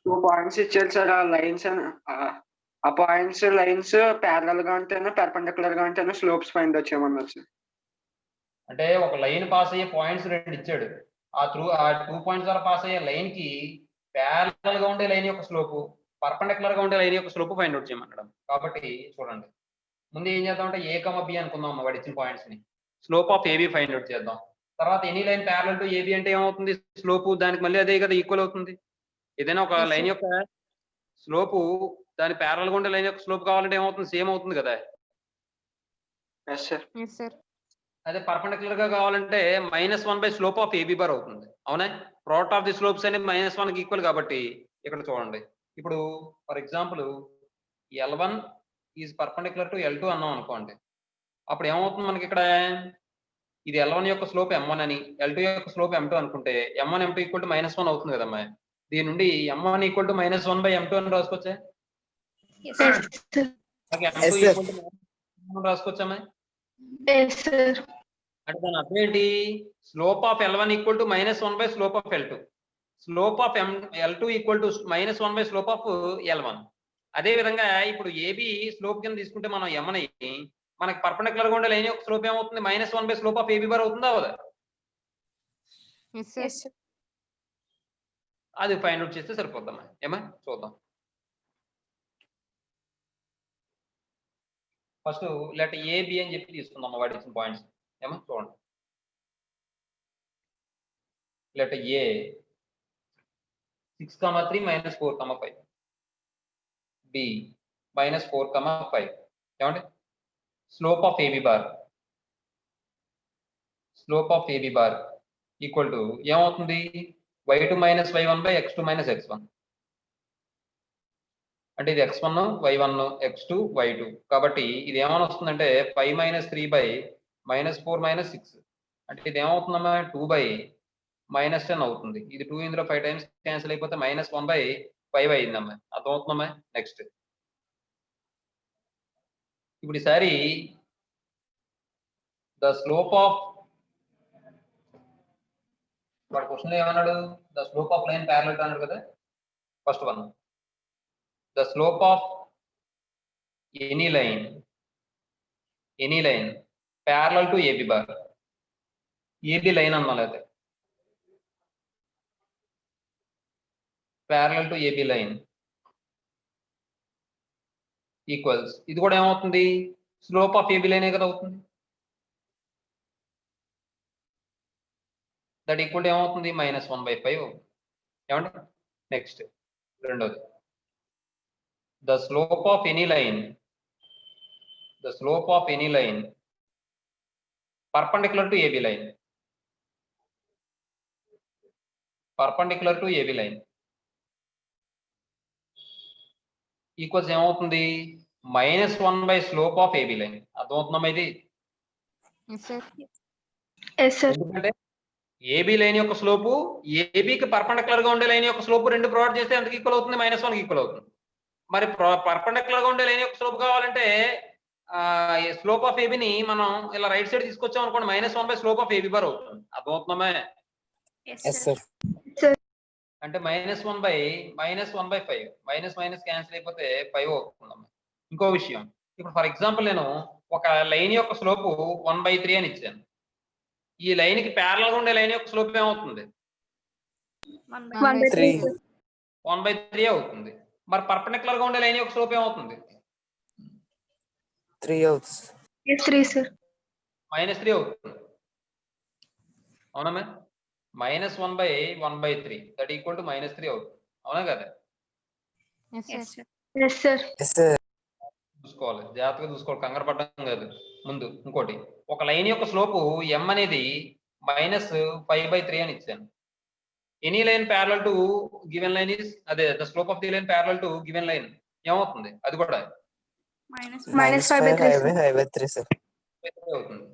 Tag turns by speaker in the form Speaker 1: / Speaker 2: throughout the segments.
Speaker 1: 2 points ఇచ్చారు sir. ఆ lines ఆ పాయింట్స్ లైన్స్ ప్యారలల్ గా ఉంటేనే పర్పెండిక్యులర్ గా ఉంటేనే స్లోప్స్ ఫైండ్ అవుట్ చేయమన్నారు సార్.
Speaker 2: అంటే ఒక లైన్ పాస్ అయ్యే పాయింట్స్ 2 ఇచ్చాడు. ఆ 2 పాయింట్స్ ద్వారా పాస్ అయ్యే లైన్ కి ప్యారలల్ గా ఉండే లైన్ యొక్క స్లోపు, పర్పెండిక్యులర్ గా ఉండే లైన్ యొక్క స్లోపు ఫైండ్ అవుట్ చేయమన్నాడు. కాబట్టి చూడండి, ముందు ఏం చేద్దాం అంటే ఏ కమ బి అనుకుందాం వాడు ఇచ్చిన పాయింట్స్ ని. Slope of AB find out చేద్దాం. తర్వాత any line parallel to AB అంటే ఏమవుతుంది? స్లోపు దానికి మళ్ళీ అదే కదా ఈక్వల్ అవుతుంది. ఏదైనా ఒక లైన్ యొక్క స్లోపు దాని ప్యారలల్ గా ఉండే లైన్ యొక్క స్లోప్ కావాలంటే ఏమవుతుంది? సేమ్ అవుతుంది కదా.
Speaker 1: Yes sir.
Speaker 2: అదే పర్పెండిక్యులర్ గా కావాలంటే -1 స్లోప్ ఆఫ్ ఏబి బార్ అవుతుంది. అవునా? ప్రోడక్ట్ ఆఫ్ ది స్లోప్స్ అనేది -1 కి ఈక్వల్ కాబట్టి ఇక్కడ చూడండి. ఇప్పుడు for example L1 is perpendicular to L2 అన్నాం అనుకోండి. అప్పుడు ఏమవుతుంది మనకి ఇక్కడ? ఇది L1 యొక్క స్లోప్ M1 అని, L2 యొక్క స్లోప్ M2 అనుకుంటే M1 M2 ఈక్వల్ టు -1 అవుతుంది కదమ్మా. దీని నుండి M1 ఈక్వల్ టు -1/M2 అని రాసుకోవచ్చా? M2 equal to -1 రాసుకోవచ్చమ్మా? అంటే దాని అర్థం ఏంటి? Slope of L1 equal to -1 slope of L2. Slope of L2 equal to -1 slope of L1. అదే విధంగా ఇప్పుడు ఏబి స్లోప్ కింద తీసుకుంటే మనం M ని మనకి పర్పెండిక్యులర్ గా ఉండే లైన్ యొక్క స్లోప్ ఏమవుతుంది? -1 స్లోప్ ఆఫ్ ఏబి బార్ అవుతుందా అవదా? అది ఫైండ్ అవుట్ చేస్తే సరిపోద్దమ్మా. ఏమా చూద్దాం. ఫస్ట్ లెట్ ఏబి అని చెప్పి తీసుకుందాం వాడి ఇచ్చిన పాయింట్స్. ఏమా చూడండి. Let A 6,3 -4,5, B -4,5. ఏమండి? Slope of AB bar equal to ఏమవుతుంది? y2 - y1 x2 - x1. అంటే ఇది x1 y1 x2 y2 కాబట్టి ఇది ఏమని వస్తుందంటే 5 - 3/-4 - 6. అంటే ఇది ఏమవుతుందమ్మా? 2/-10 అవుతుంది. ఇది 2 ఇందులో 5 టైమ్స్ క్యాన్సిల్ అయిపోతే -1/5 అయిందమ్మా. అర్థమవుతుందమ్మా? నెక్స్ట్ ఇప్పుడు ఈసారి ద స్లోప్ ఆఫ్ వాడు క్వశ్చన్ ఏమన్నాడు? The slope of line parallel to అన్నాడు కదా. First one, the slope of any line parallel to AB bar. AB line అన్నా లేదా parallel to AB line equals ఇది కూడా ఏమవుతుంది? స్లోప్ ఆఫ్ ఏబి లైనే కదా అవుతుంది. దట్ ఈక్వల్ ఏమవుతుంది? -1/5. ఏమండి? నెక్స్ట్ రెండోది, the slope of any line perpendicular to AB line equals ఏమవుతుంది? -1 స్లోప్ ఆఫ్ ఏబి లైన్. అర్థమవుతుందమ్మా ఇది? ఎందుకంటే ఏబి లైన్ యొక్క స్లోపు ఏబికి పర్పెండిక్యులర్ గా ఉండే లైన్ యొక్క స్లోపు 2 ప్రొవైడ్ చేస్తే ఎంతకి ఈక్వల్ అవుతుంది? -1 కి ఈక్వల్ అవుతుంది. మరి పర్పెండిక్యులర్ గా ఉండే లైన్ యొక్క స్లోప్ కావాలంటే స్లోప్ ఆఫ్ ఏబిని మనం ఇలా రైట్ సైడ్ తీసుకొచ్చాం అనుకోండి, -1 స్లోప్ ఆఫ్ ఏబి బార్ అవుతుంది. అర్థమవుతుందమ్మా? అంటే -1/5 మైనస్ క్యాన్సిల్ అయిపోతే 5 అవుతుందమ్మా. ఇంకో విషయం, ఇప్పుడు ఫర్ ఎగ్జాంపుల్ నేను ఒక లైన్ యొక్క స్లోపు 1/3 అని ఇచ్చాను. ఈ లైన్ కి ప్యారలల్ గా ఉండే లైన్ యొక్క స్లోప్ ఏమవుతుంది? 1/3 అవుతుంది. మరి పర్పెండిక్యులర్ గా ఉండే లైన్ యొక్క స్లోప్ ఏమవుతుంది?
Speaker 3: 3 అవుతుంది.
Speaker 2: -3 అవుతుంది. అవునా? -1/1/3 దట్ ఈక్వల్ టు -3 అవుతుంది. అవునా కదా? చూసుకోవాలి, జాగ్రత్తగా చూసుకోవాలి, కంగారు పడడం కాదు. ముందు ఇంకోటి, ఒక లైన్ యొక్క స్లోపు m అనేది -5/3 అని ఇచ్చాను. Any line parallel to given line is అదే the slope of the line parallel to given line ఏమవుతుంది? అది కూడా
Speaker 3: -5/3 సార్.
Speaker 2: అవుతుంది.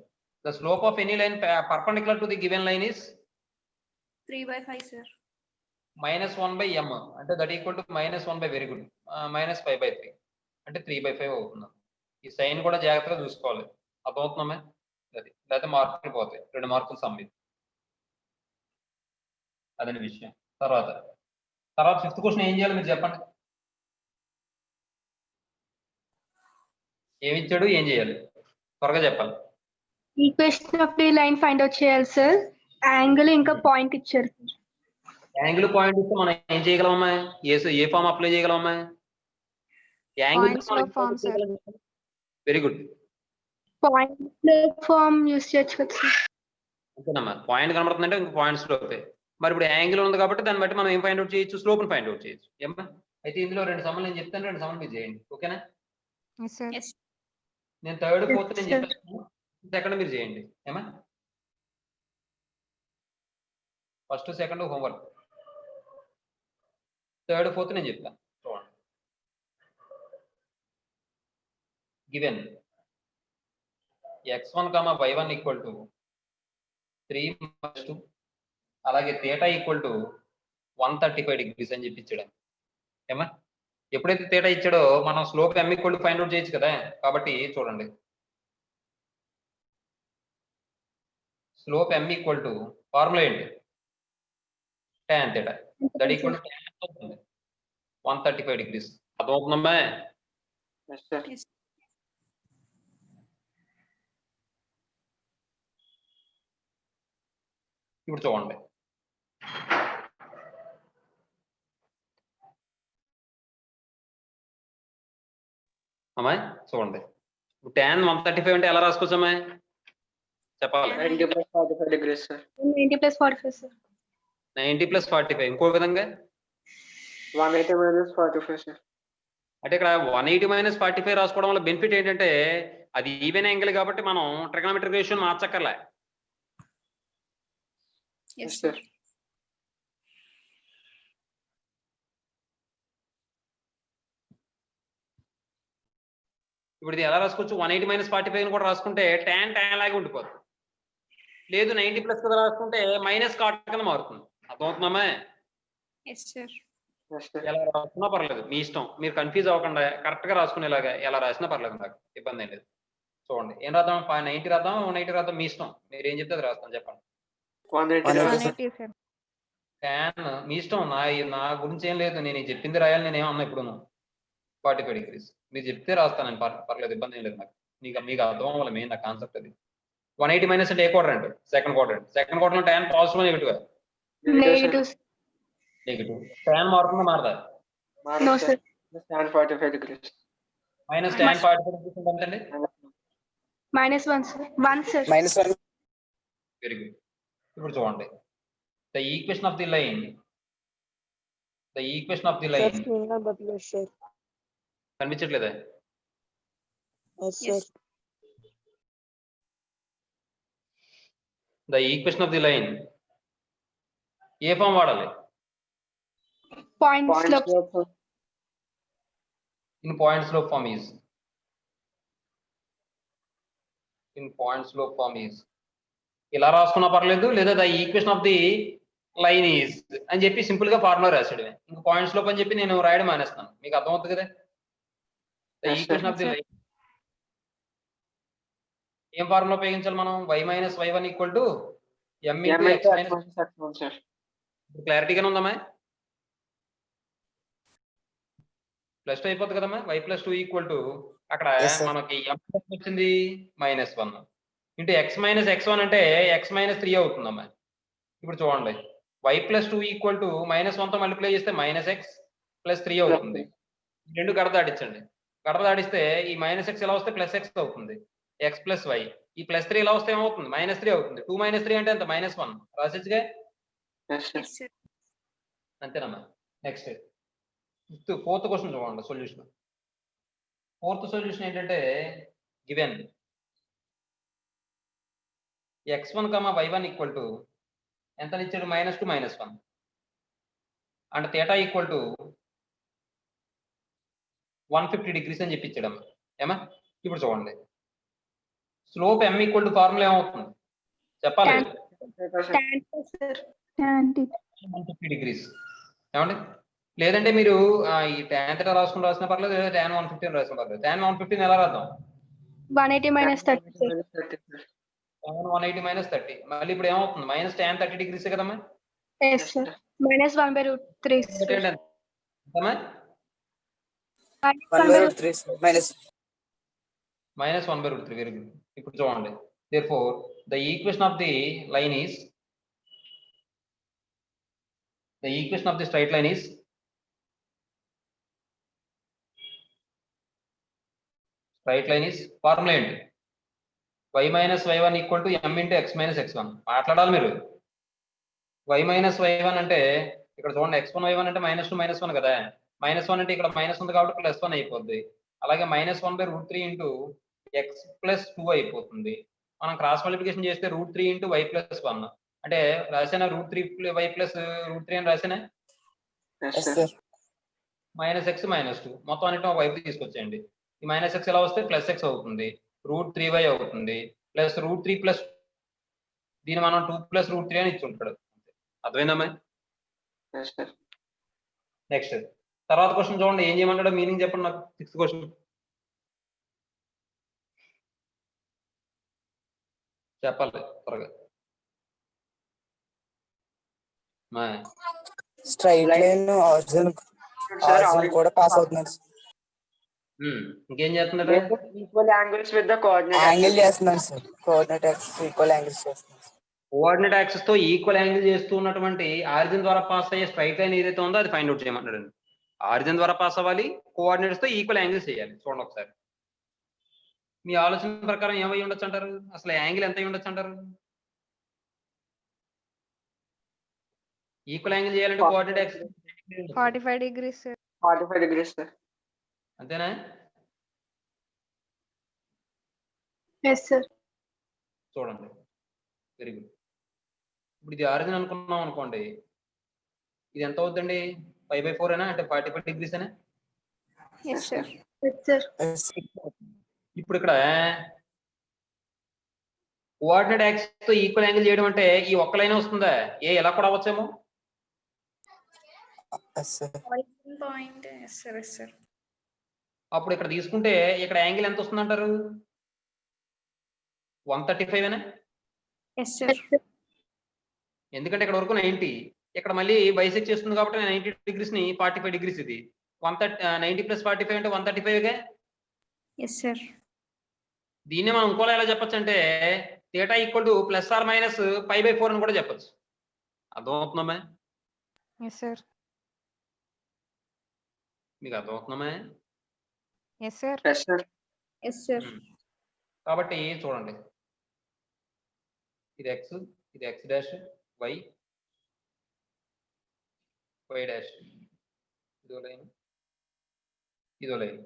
Speaker 2: The slope of any line perpendicular to the given line is
Speaker 4: 3/5 sir.
Speaker 2: -1/m అంటే that equal to -1 very good -5/3 అంటే 3/5 అవుతుంది. ఈ sign కూడా జాగ్రత్తగా చూసుకోవాలి. అర్థమవుతుందమ్మా? అది లేకపోతే మార్కులు పోతాయి, 2 మార్కులు సంబంధించి అదని విషయం. తర్వాత 5th క్వశ్చన్ ఏం చేయాలి మీరు చెప్పండి. ఏమి ఇచ్చాడు, ఏం చేయాలి, త్వరగా చెప్పాలి.
Speaker 3: Equation of the line find out చేయాలి సార్. యాంగిల్ ఇంకా పాయింట్ ఇచ్చారు.
Speaker 2: యాంగిల్ పాయింట్ ఇస్తే మనం ఏం చేయగలమమ్మా, ఏ ఫామ్ అప్లై చేయగలమమ్మా?
Speaker 4: Points law form, sir.
Speaker 2: Very good.
Speaker 3: Point form use చేయొచ్చు కదా సార్.
Speaker 2: అంతేనమ్మా, పాయింట్ కనబడుతుందంటే ఇంకా పాయింట్ స్లోపే. మరి ఇప్పుడు యాంగిల్ ఉంది కాబట్టి దాన్ని బట్టి మనం ఏం ఫైండ్ అవుట్ చేయొచ్చు, స్లోప్ ఫైండ్ అవుట్ చేయొచ్చు. ఏమ్మా, అయితే ఇందులో 2 సమ్మలు నేను చెప్తాను, 2 సమ్మలు మీరు చేయండి. ఓకేనా?
Speaker 4: Yes, sir.
Speaker 3: Yes.
Speaker 2: నేను 3rd 4th నేను
Speaker 3: Yes, sir.
Speaker 2: చెప్పాను, 2nd మీరు చేయండి. ఏమా, 1st 2nd homework, 3rd 4th నేను చెప్తాను. చూడండి. Given x1, y1 equal to 3 అలాగే θ ఈక్వల్ టు 135 degrees అని చెప్పి ఇచ్చాడు. ఏమా, ఎప్పుడైతే θ ఇచ్చాడో మనం slope m equal to find out చేయొచ్చు కదా. కాబట్టి చూడండి, slope m equal to formula ఏంటి, tan θ that equal to tan అవుతుంది 135 degrees. అర్థమవుతుందమ్మా?
Speaker 1: Yes, sir.
Speaker 4: Yes.
Speaker 2: ఇప్పుడు చూడండి, అమ్మాయి చూడండి, tan 135 అంటే ఎలా రాసుకోవచ్చమ్మా చెప్పాలి?
Speaker 1: 90 plus 45 degrees, sir.
Speaker 3: 90 plus 45 sir.
Speaker 2: 90 plus 45 ఇంకో విధంగా
Speaker 1: 180 minus 45, sir.
Speaker 2: అంటే ఇక్కడ 180 minus 45 రాసుకోవడం వల్ల బెనిఫిట్ ఏంటంటే అది ఈవెన్ యాంగిల్ కాబట్టి మనం ట్రిగనోమెట్రిక్ రేషియో మార్చక్కర్లే.
Speaker 4: Yes,
Speaker 1: Yes,
Speaker 4: sir.
Speaker 1: sir.
Speaker 2: ఇప్పుడు ఇది ఎలా రాసుకోవచ్చు, 180 minus 45 అని కూడా రాసుకుంటే tan లాగే ఉండిపోతుంది. లేదు 90 plus కదా రాసుకుంటే మైనస్ కాట్ కింద మారుతుంది. అర్థమవుతుందమ్మా?
Speaker 4: Yes, sir.
Speaker 1: Yes, sir.
Speaker 2: ఎలా రాసుకున్నా పర్లేదు, మీ ఇష్టం. మీరు కన్ఫ్యూజ్ అవ్వకుండా కరెక్ట్ గా రాసుకునేలాగా ఎలా రాసినా పర్లేదు, నాకు ఇబ్బంది ఏం లేదు. చూడండి, ఏం రాద్దాం, 90 రాద్దాం, 180 రాద్దాం, మీ ఇష్టం. మీరు ఏం చెప్తే అది రాస్తాను, చెప్పండి.
Speaker 1: 180.
Speaker 4: sir.
Speaker 2: tan మీ ఇష్టం, నా గురించి ఏం లేదు. నేను చెప్పింది రాయాలి, నేను ఏమన్నా ఇప్పుడు 45 degrees మీరు చెప్తే రాస్తాను నేను, పర్లేదు, ఇబ్బంది ఏం లేదు నాకు. మీకు అర్థం అవ్వాలి, మెయిన్ నా కాన్సెప్ట్ అది. 180 minus అంటే ఏ quadrant, second quadrant tan positive negative
Speaker 3: negative.
Speaker 2: Negative. tan మారుతుందా మారదా?
Speaker 3: No, sir.
Speaker 1: Tan 45 degrees.
Speaker 2: Minus tan 45 degrees ఎంతండి?
Speaker 3: -1 సార్. 1 సార్.
Speaker 5: -1.
Speaker 2: Very good. ఇప్పుడు చూడండి, the equation of the line కనిపించట్లేదా?
Speaker 4: Yes.
Speaker 2: The equation of the line ఏ form వాడాలి?
Speaker 3: Point
Speaker 1: Point
Speaker 3: slope.
Speaker 1: slope.
Speaker 2: In point slope form is ఇలా రాసుకున్నా పర్లేదు, లేదా the equation of the line is అని చెప్పి సింపుల్ గా ఫార్ములా రాసాడు. ఇంకా పాయింట్ స్లోప్ అని చెప్పి నేను రాయడం మానేస్తాను, మీకు అర్థమవుతుంది కదా. The
Speaker 1: Yes, sir.
Speaker 2: Equation of the line ఏం ఫార్ములా ఉపయోగించాలి మనం? y minus y1 equal to m
Speaker 1: M
Speaker 2: into
Speaker 1: into
Speaker 2: x
Speaker 1: X
Speaker 2: minus.
Speaker 1: minus X1, sir.
Speaker 2: క్లారిటీగానే ఉందమ్మా? ప్లస్ 2 అయిపోతుంది కదమ్మా. y plus 2 ఈక్వల్ టు అక్కడ
Speaker 5: Yes, sir.
Speaker 2: మనకి m వచ్చింది -1 into x minus x1 అంటే x minus 3 అవుతుందమ్మా. ఇప్పుడు చూడండి, y plus 2 ఈక్వల్ టు -1 తో మల్టిప్లై చేస్తే -x ప్లస్ 3 అవుతుంది. రెండు గడ దాడించండి, గడ దాడిస్తే ఈ -x ఎలా వస్తే +x అవుతుంది, x ప్లస్ y. ఈ +3 ఎలా వస్తే ఏమవుతుంది, -3 అవుతుంది. 2 - 3 అంటే ఎంత, -1 రాసేచ్చుగా.
Speaker 1: Yes, sir.
Speaker 4: Yes, sir.
Speaker 2: అంతేనమ్మా. నెక్స్ట్ 4th క్వశ్చన్ చూడండి, సొల్యూషన్. 4th సొల్యూషన్ ఏంటంటే, given x1, y1 equal to ఎంత ఇచ్చాడు, -2 -1 అండ్ θ ఈక్వల్ టు 150 degrees అని చెప్పి ఇచ్చాడమ్మా. ఏమా, ఇప్పుడు చూడండి, slope m equal to formula ఏమవుతుంది చెప్పాలి?
Speaker 3: tan sir. tan
Speaker 2: 150 degrees. ఏమండి, లేదంటే మీరు ఈ tan θ రాసిన పర్లేదు, లేదా tan 150 రాసిన పర్లేదు. tan 150 ఎలా రాద్దాం?
Speaker 3: 180 minus 30 సార్.
Speaker 2: tan 180 - 30. మళ్ళీ ఇప్పుడు ఏమవుతుంది, -tan 30 degrees కదమ్మా.
Speaker 3: Yes, sir. -1/√3 sir.
Speaker 2: ఎంతమ్మా?
Speaker 5: -1/√3 sir.
Speaker 2: -1/√3. Very good. ఇప్పుడు చూడండి, therefore the equation of the line is, the equation of the straight line is formula ఏంటి? y - y1 = m × x - x1. మాట్లాడాలి మీరు. y - y1 అంటే ఇక్కడ చూడండి, x1 y1 అంటే -2 -1 కదా. -1 అంటే ఇక్కడ మైనస్ ఉంది కాబట్టి +1 అయిపోద్ది. అలాగే -1/√3 × x + 2 అయిపోతుంది. మనం క్రాస్ మల్టిప్లికేషన్ చేస్తే √3 × y + 1 అంటే రాసేనా √3 y + √3 అని రాసేనా?
Speaker 1: Yes,
Speaker 5: Yes
Speaker 1: sir.
Speaker 5: sir.
Speaker 2: -x -2 మొత్తం అన్నిటి ఒక వైపు తీసుకొచ్చేయండి. ఈ -x ఎలా వస్తే +x అవుతుంది, √3y అవుతుంది, +√3 దీన్ని మనం 2 + √3 అని ఇచ్చి ఉంటాడు. అర్థమైందమ్మా?
Speaker 1: Yes, sir.
Speaker 2: నెక్స్ట్ తర్వాత క్వశ్చన్ చూడండి, ఏం చేయమంటాడో మీనింగ్ చెప్పండి నాకు. 6th క్వశ్చన్ చెప్పాలి త్వరగా.
Speaker 5: స్ట్రైట్ లైన్ ఆరిజిన్ కూడా పాస్ అవుతున్నాడు.
Speaker 2: ఇంకేం చేస్తున్నాడు?
Speaker 1: Equal angles with the coordinate
Speaker 5: angle చేస్తున్నాడు sir. Coordinate axis equal angles చేస్తున్నాడు.
Speaker 2: కోఆర్డినేట్ యాక్సిస్ తో ఈక్వల్ యాంగిల్ చేస్తూ ఉన్నటువంటి ఆరిజిన్ ద్వారా పాస్ అయ్యే స్ట్రైట్ లైన్ ఏదైతే ఉందో అది ఫైండ్ అవుట్ చేయమంటాడు. ఆరిజిన్ ద్వారా పాస్ అవ్వాలి, కోఆర్డినేట్స్ తో ఈక్వల్ యాంగిల్స్ చేయాలి. చూడండి ఒకసారి, మీ ఆలోచన ప్రకారం ఏమై ఉండొచ్చు అంటారు? అసలు యాంగిల్ ఎంత అయి ఉండొచ్చు అంటారు? ఈక్వల్ యాంగిల్ చేయాలంటే coordinate axis
Speaker 4: 45 degrees sir.
Speaker 1: 45 degrees, sir.
Speaker 2: అంతేనా?
Speaker 3: Yes sir.
Speaker 2: చూడండి, వెరీ గుడ్. ఇప్పుడు ఇది ఆరిజిన్ అనుకున్నాం అనుకోండి, ఇది ఎంత అవుతుందండి? 5/4 అయినా అంటే 45 degrees అయినా?
Speaker 4: Yes sir.
Speaker 3: Yes sir.
Speaker 2: ఇప్పుడు ఇక్కడ కోఆర్డినేట్ యాక్సిస్ తో ఈక్వల్ యాంగిల్ చేయడం అంటే ఈ ఒక్క లైన్ వస్తుందా? ఎలా కూడా అవచ్చేమో.
Speaker 4: Point. Yes sir. Yes sir.
Speaker 2: అప్పుడు ఇక్కడ తీసుకుంటే ఇక్కడ యాంగిల్ ఎంత వస్తుంది అంటారు? 135 అయినా?
Speaker 4: Yes sir.
Speaker 2: ఎందుకంటే ఇక్కడ వరకు 90, ఇక్కడ మళ్ళీ బైసెక్ట్ చేస్తుంది కాబట్టి 90 degrees ని 45 degrees ఇది 90 + 45 అంటే 135గా.
Speaker 4: Yes sir.
Speaker 2: దీన్ని మనం ఇంకోలా ఎలా చెప్పొచ్చు అంటే θ = ± π/4 అని కూడా చెప్పొచ్చు. అర్థమవుతుందమ్మా?
Speaker 4: Yes sir.
Speaker 2: మీకు అర్థమవుతుందమ్మా?
Speaker 4: Yes sir.
Speaker 1: Yes, sir.
Speaker 4: Yes sir.
Speaker 2: కాబట్టి చూడండి, ఇది x, ఇది x డాష్, y డాష్, ఇదో లైన్, ఇదో లైన్.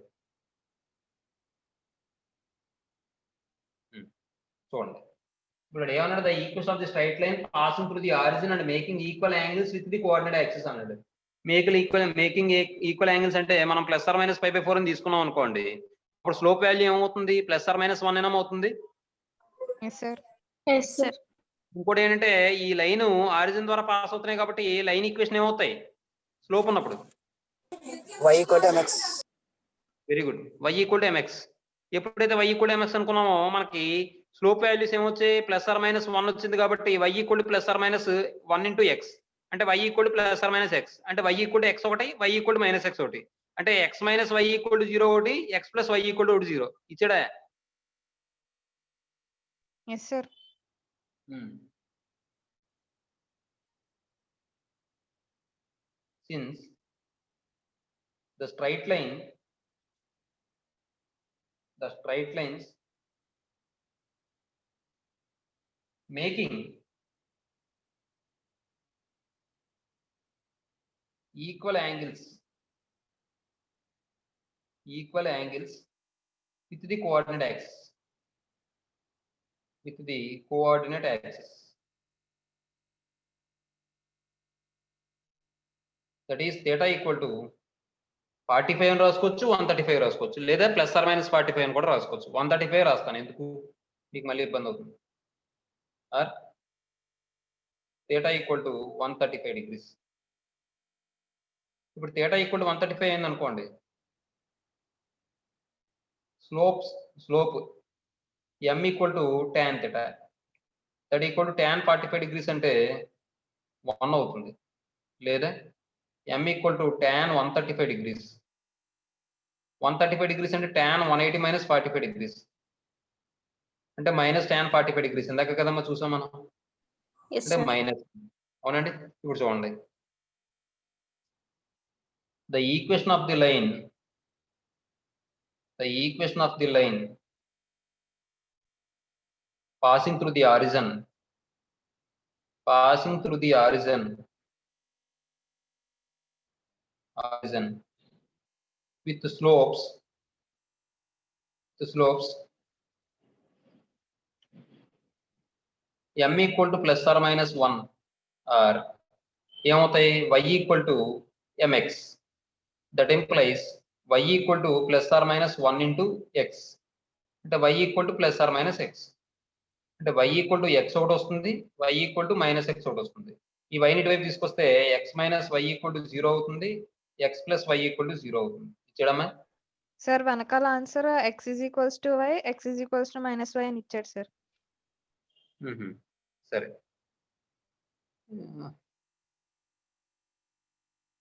Speaker 2: చూడండి, ఇప్పుడు ఏమన్నాడు? The equation of the straight line passing through the origin and making equal angles with the coordinate axis అన్నాడు. మేకింగ్ ఈక్వల్ యాంగిల్స్ అంటే మనం ± π/4 అని తీసుకున్నాం అనుకోండి, అప్పుడు స్లోప్ వాల్యూ ఏమవుతుంది? ±1 ఏమవుతుంది?
Speaker 4: Yes sir.
Speaker 3: Yes sir.
Speaker 2: ఇంకోటి ఏంటంటే ఈ లైన్ ఆరిజిన్ ద్వారా పాస్ అవుతున్నాయి కాబట్టి లైన్ ఈక్వేషన్ ఏమవుతాయి? స్లోప్ ఉన్నప్పుడు
Speaker 5: y = mx.
Speaker 2: Very good. y = mx. ఎప్పుడైతే y = mx అనుకున్నామో మనకి స్లోప్ వాల్యూస్ ఏమొచ్చాయి? ±1 వచ్చింది కాబట్టి y = ±1 × x అంటే y = ±x అంటే y = x ఒకటి, y = -x ఒకటి అంటే x - y = 0 ఒకటి, x + y = 0 ఇచ్చాడా?
Speaker 4: Yes sir.
Speaker 2: Since the straight lines making equal angles with the coordinate axis. That is θ = 45 అని రాసుకోవచ్చు, 135 రాసుకోవచ్చు, లేదా ±45 అని కూడా రాసుకోవచ్చు. 135 రాస్తాను, ఎందుకు మీకు మళ్ళీ ఇబ్బంది అవుతుంది. θ = 135 degrees. ఇప్పుడు θ = 135 అయింది అనుకోండి, slope m = tan θ, that = tan 45 degrees అంటే 1 అవుతుంది. లేదా m equal to tan 135 degrees. 135 degrees అంటే tan 180 మైనస్ 45 డిగ్రీస్ అంటే మైనస్ tan 45 డిగ్రీస్. ఇందాక కదమ్మా చూసాం మనం,
Speaker 4: Yes,
Speaker 2: అంటే
Speaker 4: sir.
Speaker 2: మైనస్. అవునండి. ఇప్పుడు చూడండి, the equation of the line passing through the origin with the slopes m equal to plus or minus 1 or ఏమవుతాయి y equal to mx. that implies y equal to plus or minus 1 into x అంటే y equal to plus or minus x అంటే y equal to x ఒకటి వస్తుంది, y equal to minus x ఒకటి వస్తుంది. ఈ y ని ఇటువైపు తీసుకొస్తే x minus y equal to 0 అవుతుంది, x plus y equal to 0 అవుతుంది. ఇచ్చాడమ్మా?
Speaker 4: Sir, వెనకాల answer x is equals to y, x is equals to minus y అని ఇచ్చాడు సార్.
Speaker 2: సరే,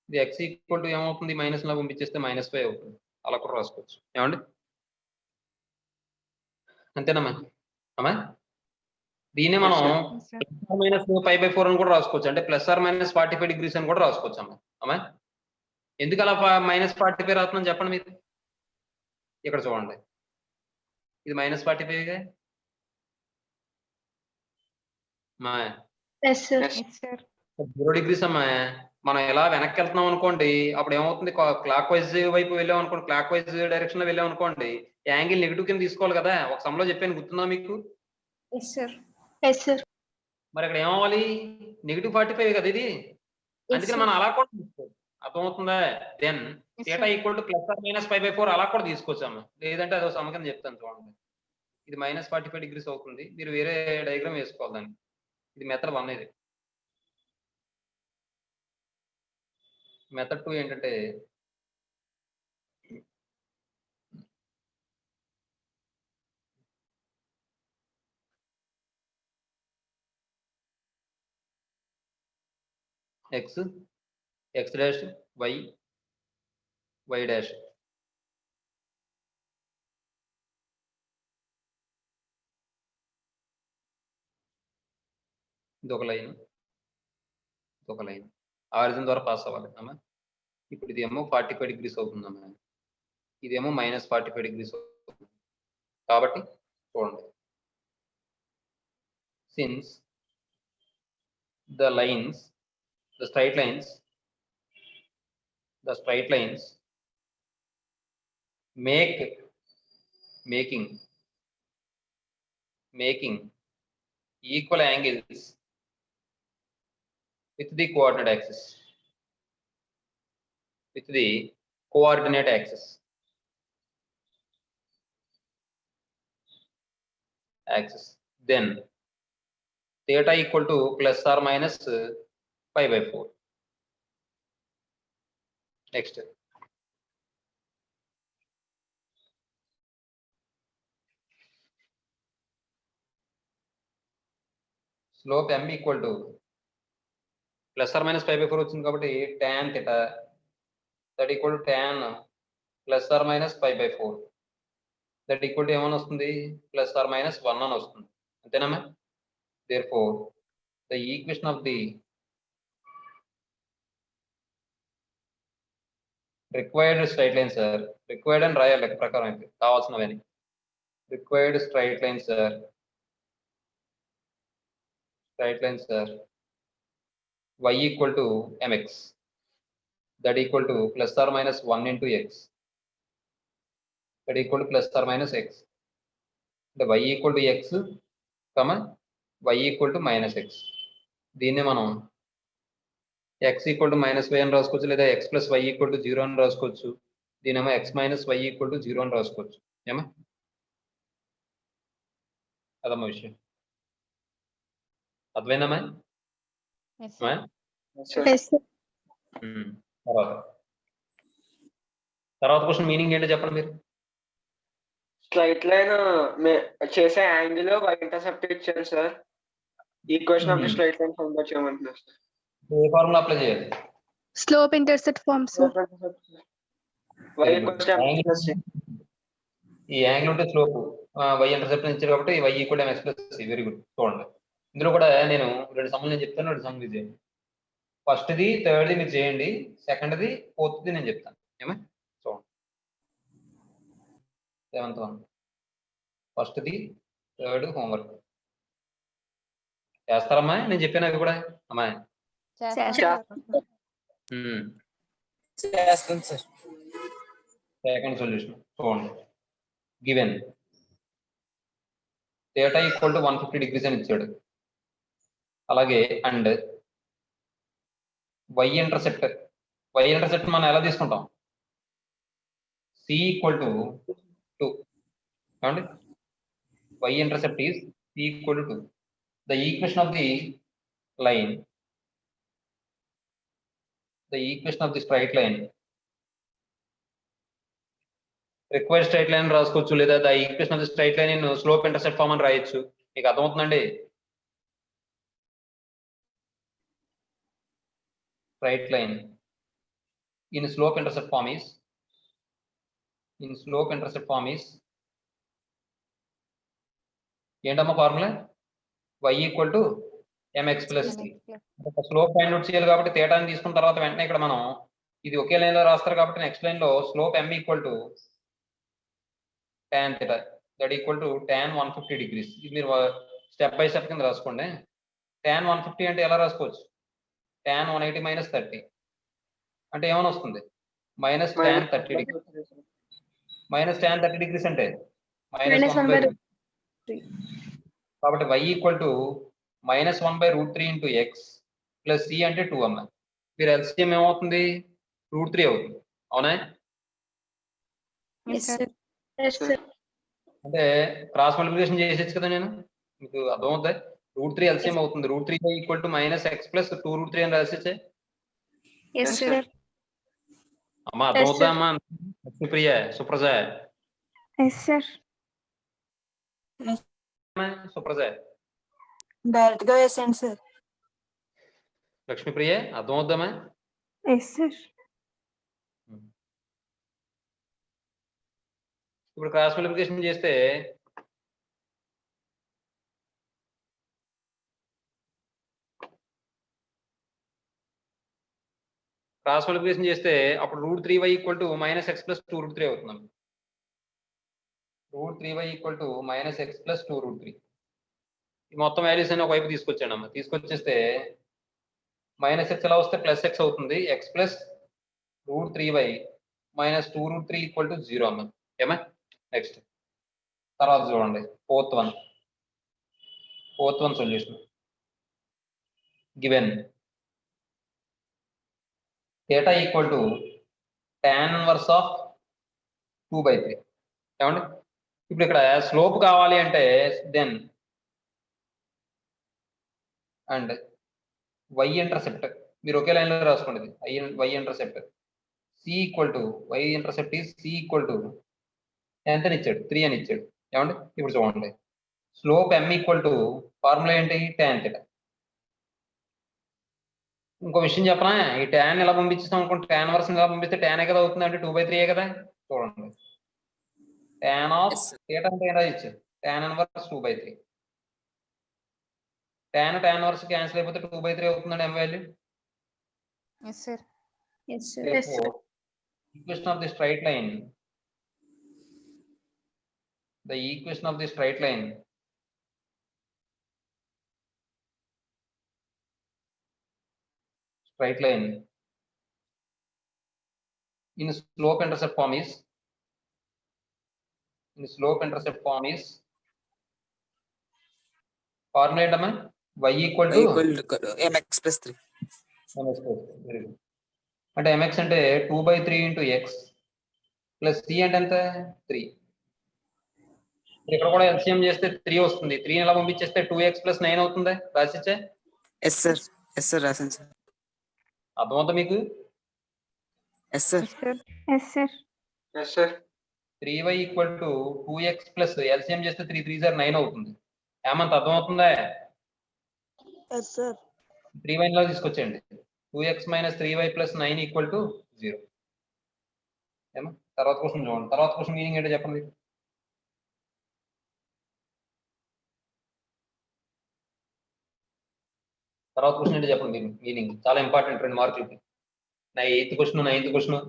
Speaker 2: ఇది x ఈక్వల్ టు ఏమవుతుంది, మైనస్ లా పంపించేస్తే మైనస్ 5 అవుతుంది. అలా కూడా రాసుకోవచ్చు. ఏమండి, అంతేనమ్మా? అమ్మా దీన్ని మనం
Speaker 4: Yes, sir.
Speaker 2: మైనస్ 5/4 అని కూడా రాసుకోవచ్చు, అంటే ప్లస్ ఆర్ మైనస్ 45 డిగ్రీస్ అని కూడా రాసుకోవచ్చు అమ్మా. అమ్మా ఎందుకు అలా మైనస్ 45 రాస్తున్నాను చెప్పండి మీరు. ఇక్కడ చూడండి, ఇది మైనస్ 45గా మా
Speaker 3: Yes, sir.
Speaker 4: Yes, sir.
Speaker 2: 0 degrees అమ్మా. మనం ఎలా వెనక్కి వెళ్తున్నాం అనుకోండి, అప్పుడు ఏమవుతుంది, క్లాక్ వైజ్ వైపు వెళ్ళాం అనుకోండి, క్లాక్ వైజ్ డైరెక్షన్ లో వెళ్ళాం అనుకోండి, యాంగిల్ నెగిటివ్ కింద తీసుకోవాలి కదా. ఒక సమ్లో చెప్పాను, గుర్తుందా మీకు?
Speaker 4: Yes, sir.
Speaker 3: Yes, sir.
Speaker 2: మరి ఇక్కడ ఏమవ్వాలి, -45 కదా ఇది, అందుకని మనం అలా కూడా తీసుకోవచ్చు. అర్థమవుతుందా? Then θ equal to plus or minus 5/4 అలా కూడా తీసుకోవచ్చాము. లేదంటే అదో సమ కింద చెప్తాను చూడండి. ఇది -45 డిగ్రీస్ అవుతుంది, మీరు వేరే డయాగ్రామ్ వేసుకోవాలి దాన్ని. ఇది మెథడ్ 1. ఇది మెథడ్ 2 ఏంటంటే x డాష్ y డాష్. ఇదొక లైన్, ఇదొక లైన్ ఆరిజిన్ ద్వారా పాస్ అవ్వాలి అమ్మా. ఇప్పుడు ఇదేమో 45 డిగ్రీస్ అవుతుందమ్మా, ఇదేమో -45 డిగ్రీస్ అవుతుంది. కాబట్టి చూడండి, since the straight lines making equal angles with the coordinate axis, then theta equal to plus or minus 5/4. Next, slope m equal to plus or minus 5/4 వచ్చింది కాబట్టి tan theta that equal to tan plus or minus 5/4 that equal to ఏమని వస్తుంది, plus or minus 1 అని వస్తుంది. అంతేనమ్మా? Therefore, the equation of the required straight lines are required and రాయాలి లెక్క ప్రకారం. అయితే కావాల్సినవని required straight lines are y equal to mx that equal to plus or minus 1 into x that equal to plus or minus x. అంటే y equal to x, y equal to minus x. దీన్ని మనం x equal to minus y అని రాసుకోవచ్చు, లేదా x plus y equal to 0 అని రాసుకోవచ్చు. దీనేమో x minus y equal to 0 అని రాసుకోవచ్చు. ఏమా అదమ్మా విషయం, అర్థమైందమ్మా?
Speaker 4: Yes, sir.
Speaker 3: Yes, sir.
Speaker 2: తర్వాత క్వశ్చన్ మీనింగ్ ఏంటో చెప్పండి మీరు.
Speaker 1: స్ట్రైట్ లైన్ చేసే యాంగిల్ y ఇంటర్సెప్ట్ ఇచ్చారు sir. Equation of the straight line find out చేయమంటున్నారు సార్.
Speaker 2: ఏ ఫార్ములా అప్లై చేయాలి?
Speaker 3: Slope intercept form sir.
Speaker 1: y equals to mx plus c.
Speaker 2: ఈ యాంగిల్ ఉంటే స్లోప్ y ఇంటర్సెప్ట్ ఇచ్చారు కాబట్టి y equal to mx plus c. Very good. చూడండి ఇందులో కూడా నేను 2 సమ్ములు నేను చెప్తాను, 2 సమ్ములు చేయండి. ఫస్ట్ది థర్డ్ది మీరు చేయండి, సెకండ్ది ఫోర్త్ది నేను చెప్తాను. ఏమా చూడండి 7th వన్ ఫస్ట్ది థర్డ్ హోంవర్క్ చేస్తారమ్మా? నేను చెప్పాను అవి కూడా అమ్మా.
Speaker 5: చేస్తాను సార్.
Speaker 2: సెకండ్ సొల్యూషన్ చూడండి. Given theta equal to 150 degrees అని ఇచ్చాడు. అలాగే అండ్ y ఇంటర్సెప్ట్ మనం ఎలా తీసుకుంటాం? c equal to 2. ఏమండి? y intercept is c equal to 2. The equation of the line, the equation of the straight line, required straight line రాసుకోవచ్చు, లేదా the equation of the straight line in slope intercept form అని రాయొచ్చు. మీకు అర్థమవుతుందండి? Straight line in slope intercept form is ఏంటమ్మా formula? y equal to mx plus c. Slope find out చేయాలి కాబట్టి థీటాని తీసుకున్న తర్వాత వెంటనే ఇక్కడ మనం ఇది ఒకే లైన్ లో రాస్తారు కాబట్టి నెక్స్ట్ లైన్ లో slope m equal to tan theta that equal to tan 150 degrees. ఇది మీరు స్టెప్ బై స్టెప్ కింద రాసుకోండి. tan 150 అంటే ఎలా రాసుకోవచ్చు? tan 180 మైనస్ 30 అంటే ఏమైనా వస్తుంది? Minus tan 30 degrees. Minus tan 30 degrees అంటే మైనస్ 1/3. కాబట్టి y equal to minus 1/√3 into X plus C అంటే 2 అమ్మ. మీరు ఎల్సిఎం ఏమవుతుంది? √3 అవుతుంది. అవునా? అంటే క్రాస్ మల్టిప్లికేషన్ చేసేచ్చు కదా నేను. మీకు అర్థమవుతుంది? √3 ఎల్సిఎం అవుతుంది. √3 equal to minus X plus 2√3 అని రాసేచ్చే. అమ్మా అర్థమవుతుందా అమ్మా? సుప్రియ, సుప్రజ, సుప్రజ,
Speaker 5: డైరెక్ట్ గా వేసేయండి సార్.
Speaker 2: లక్ష్మీప్రియ అర్థమవుద్దామా? ఇప్పుడు క్రాస్ మల్టిప్లికేషన్ చేస్తే అప్పుడు √3y equal to minus X plus 2√3 అవుతుంది. √3y equal to minus X plus 2√3. ఈ మొత్తం వాల్యూస్ అని ఒకవైపు తీసుకొచ్చాను అమ్మ. తీసుకొచ్చేస్తే మైనస్ ఎక్స్ ఎలా వస్తే ప్లస్ ఎక్స్ అవుతుంది. X plus √3y minus 2√3 equal to 0 అమ్మ. ఏమా? నెక్స్ట్ తర్వాత చూడండి fourth one solution. Given theta equal to tan inverse of 2/3. ఏమండి? ఇప్పుడు ఇక్కడ స్లోప్ కావాలి అంటే దెన్ అండ్ y ఇంటర్సెప్ట్ మీరు ఒకే లైన్ లో రాసుకోండి. y intercept c equal to y intercept is c equal to ఎంత అని ఇచ్చాడు? 3 అని ఇచ్చాడు. ఏమండి? ఇప్పుడు చూడండి slope m equal to formula ఏంటి? tan theta. ఇంకో విషయం చెప్పనా? ఈ tan ఎలా పంపించాం అనుకుంటే tan ఇన్వర్స్ ఎలా పంపిస్తే tan ఏ కదా అవుతుంది, అంటే 2/3 కదా. చూడండి tan ఆఫ్ theta అంటే ఎలా ఇచ్చాడు? tan inverse 2/3. tan inverse cancel అయిపోతే 2/3 అవుతుందండి m value. Equation of the straight line, the equation of the straight line in slope intercept form is formula ఏంటమ్మా? y equal to
Speaker 5: mx plus 3.
Speaker 2: Very good. అంటే mx అంటే 2/3 into X plus c అంటే ఎంత? 3. ఇక్కడ కూడా LCM చేస్తే 3 వస్తుంది. 3 ఎలా పంపించేస్తే 2x ప్లస్ 9 అవుతుంది. రాసిచ్చే.
Speaker 5: ఎస్ సార్ రాసాను సార్.
Speaker 2: అర్థమవుతా మీకు?
Speaker 5: Yes sir.
Speaker 2: 3y equal to 2x plus LCM చేస్తే 3 3 9 అవుతుంది. ఏమంత అర్థమవుతుందా? 3y లో తీసుకొచ్చేయండి. 2x - 3y + 9 = 0. ఏమో తర్వాత క్వశ్చన్ చూడండి. తర్వాత క్వశ్చన్ మీనింగ్ ఏంటో చెప్పండి. తర్వాత క్వశ్చన్ ఏంటో చెప్పండి మీనింగ్. చాలా ఇంపార్టెంట్ 2 మార్కులకి. నా 8th question, 9th question,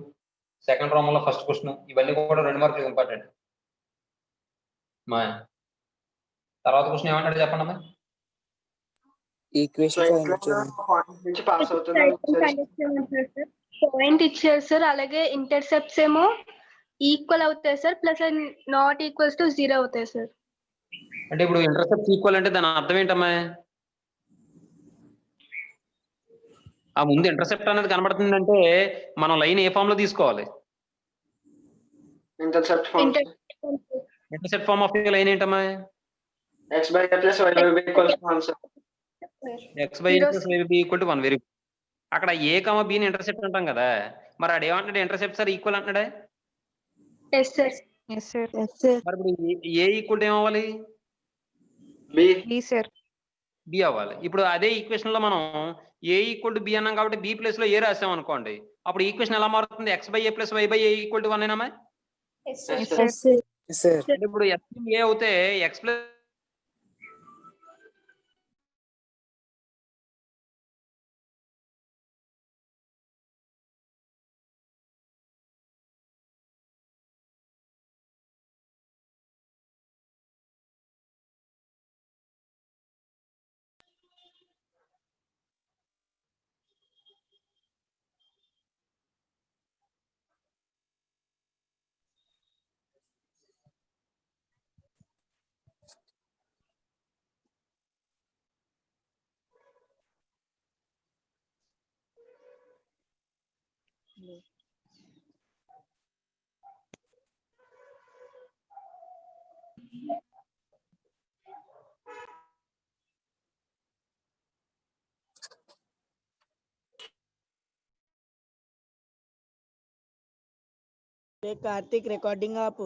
Speaker 2: second రోమంలో ఫస్ట్ క్వశ్చన్, ఇవన్నీ కూడా 2 మార్కులు ఇంపార్టెంట్. మా తర్వాత క్వశ్చన్ ఏమంటాడు చెప్పండి అమ్మా.
Speaker 5: ఈక్వేషన్ ఫైండ్ అవుట్ చేయాలి.
Speaker 1: పాయింట్ నుంచి పాస్ అవుతుందని
Speaker 3: పాయింట్ ఇచ్చారు సార్. అలాగే ఇంటర్సెప్ట్స్ ఏమో ఈక్వల్ అవుతాయి sir, plus not equals to 0 అవుతాయి సార్.
Speaker 2: అంటే ఇప్పుడు ఇంటర్సెప్ట్ ఈక్వల్ అంటే దాని అర్థం ఏంటమ్మా? ఆ ముందు ఇంటర్సెప్ట్ అనేది కనబడుతుందంటే మనం లైన్ ఏ ఫామ్ లో తీసుకోవాలి?
Speaker 1: Intercept form.
Speaker 2: Intercept form of line ఏంటమ్మా?
Speaker 1: x/y + y/b = 1 sir.
Speaker 2: x/y + y/b = 1. Very good. అక్కడ a, b ని ఇంటర్సెప్ట్ అంటాం కదా, మరి ఆడు ఏమంటాడు? ఇంటర్సెప్ట్ సార్ ఈక్వల్ అంటాడా?
Speaker 3: Yes sir.
Speaker 4: Yes sir.
Speaker 2: మరి ఇప్పుడు a ఈక్వల్ ఏమవ్వాలి?
Speaker 4: B sir.
Speaker 2: బి అవ్వాలి. ఇప్పుడు అదే ఈక్వేషన్ లో మనం a = b అన్నాం కాబట్టి b ప్లేస్ లో a రాసాం అనుకోండి, అప్పుడు ఈక్వేషన్ ఎలా మారుతుంది? x/a + y/a = 1 ఏనామా?
Speaker 5: సార్
Speaker 2: అంటే ఇప్పుడు x a అవుతే x ప్లస్
Speaker 6: कार्तिक रिकॉर्डिंग आप